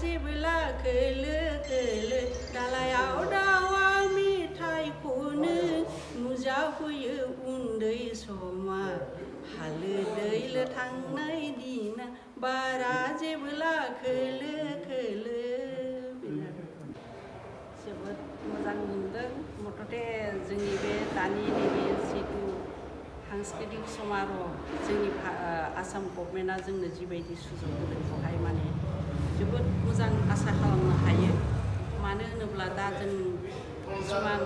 जेबोला खोलो खोलो दालायाव दावा मेथाइ खनो नुजाफैयो उन्दै समा हालो दैलो थांनाय दिना बारा जेबोला खोलो खोलो जोबोद मोजां मोनदों मथथे जोंनि बे दानि नैबे जिथु सांस्कृतिक समारोह जोंनि आसाम गभर्नमेन्टआ जोंनो जिबायदि सुजुग होदों बेवहाय माने जोबोद मोजां आसा खालामनो हायो मानो होनोब्ला दा जों किसुमान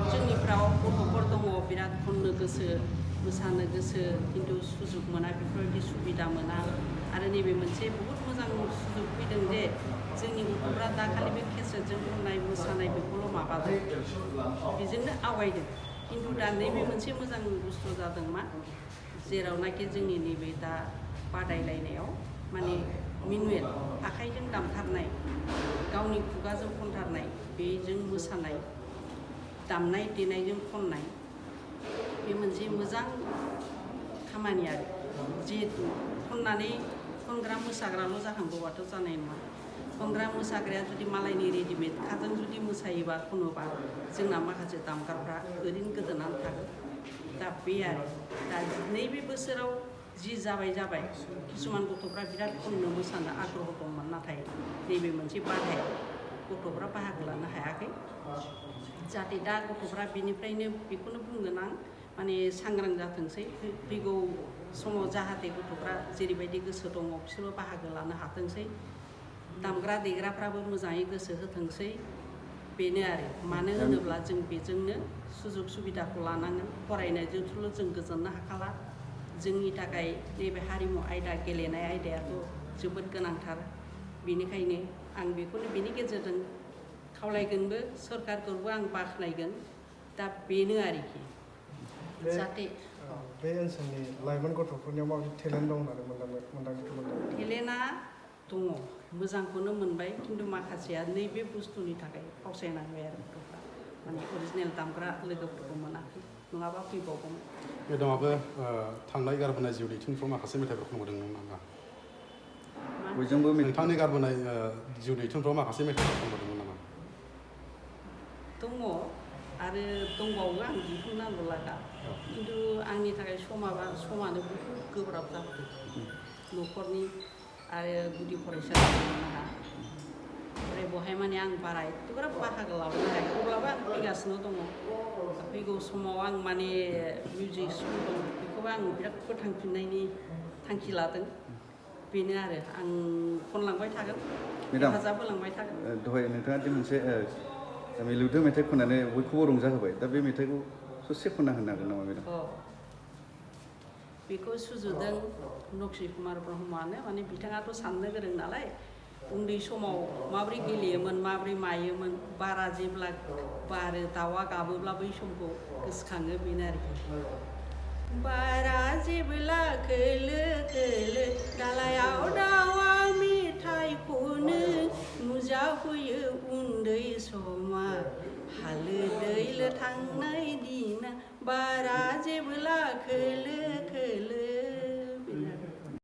जोंनिफ्राव गथ'फोर दङ बिराद खननो गोसो मोसानो गोसो खिन्थु सुजुग मोना बेफोरबायदि सुबिदा मोना आरो नैबे मोनसे बहुत मोजां सुजुग फैदों जे जोंनि गथ'फ्रा दा खालि बे केसेटजों खननाय मोसानाय बेखौल' माबादों बेजोंनो आवगायदों खिन्थु दा नैबे मोनसे मोजां बुस्थु जादों मा जेरावनाखि जोंनि नैबे दा बादायलायनायाव माने मिनुएल आखाइजों दामथारनाय गावनि खुगाजों खनथारनाय बेजों मोसानाय दामनाय देनायजों खननाय बे मोनसे मोजां खामानि आरो जिहेतु खननानै खनग्रा मोसाग्राल' जाखांगौबाथ' जानाय नङा खनग्रा मोसाग्राया जुदि मालायनि रेडिमेडखाजों जुदि मोसायोबा खनोबा जोंना माखासे दामग्राफ्रा ओरैनो गोदोनानै थागोन दा बे आरो दा नैबे बोसोराव जि जाबाय किसुमान गथ'फ्रा बिराद खननो मोसानो आग्रह दंमोन नाथाय नैबे मोनसे बादायाव गथ'फ्रा बाहागो लानो हायाखै जाहाथे दा गथ'फ्रा बेनिफ्रायनो बेखौनो बुंगोन आं माने सांग्रां जाथोंसै फैगौ समाव जाहाथे गथ'फ्रा जेरैबायदि गोसो दङ बिसोरबो बाहागो लानो हाथोंसै दामग्रा देग्राफ्राबो मोजाङै गोसो होथोंसै बेनो आरो मानो होनोब्ला जों बेजोंनो सुजुग सुबिदाखौ लानांगोन फरायनायजोंल' जों गोजोननो हाखाला जोंनि थाखाय नैबे हारिमु आयदा गेलेनाय आयदायाथ' जोबोद गोनांथार बेनिखायनो आं बेखौनो बेनि गेजेरजों खावलायगोनबो सरकारखौबो आं बाख्नायगोन दा बेनो आरोखि जाहाथे बे ओनसोलनि लाइमोन गथ'फोरनियाव माबायदि टेलेन्ट दं होननानै मोनदांथि टेलेन्टआ दङ मोजांखौनो मोनबाय खिन्थु माखासेया नैबे बुस्थुनि थाखाय फावसायनांबाय आरो गथ'फ्रा माने अरिजिनेल दामग्रा लोगोफोरखौ मोनाखै नङाबा फैबावगौमोन मेदामाबो थांनाय गारबोनाय जिउ दैथुनफ्राव माखासे मेथाइफोर खनबोदोंमोन नामा बयजोंबो नोंथांनि गारबोनाय जिउ दैथुनफ्राव माखासे मेथाइफोर खनबोदोंमोन नामा दङ आरो दंबावो आं दिहुननांगौ लागा खिन्थु आंनि थाखाय समानो बहुद गोब्राब जाबोदों न'खरनि आरो गुदि फरायसालियाव आंहा ओमफ्राय बहाय माने आं बारा एथ'ग्राब बाहागो लाबोनो हायाखै अब्लाबो आं फैगासिनो दङ फैगौ समाव आं माने मिउजिक स्कुल दं बेखौबो आं बिराद फोथांफिननायनि थांखि लादों बेनो आरो आं खनलांबाय थागोन हेफाजाब होलांबाय थागोन दहाय नोंथाङा दि मोनसे मिलौदो मेथाइ खननानै बयखौबो रंजाहोबाय दा बे मेथाइखौ ससे खनना होनो हागोन नामा मेडाम बेखौ सुजुदों नक्सि कुमार ब्रह्मआनो माने बिथाङाथ' साननो गोरों नालाय उन्दै समाव माब्रै गेलेयोमोन माब्रै मायोमोन बारा जेब्ला बारो दाउआ गाबोब्ला बै समखौ गोसोखाङो बेनो आरोखि बारा जेब्ला खोलो खोलो दालायाव दावा मेथाइ खनो नुजाफैयो उन्दै समा हालो दैलो थांनाय दिना बारा जेब्ला खोलो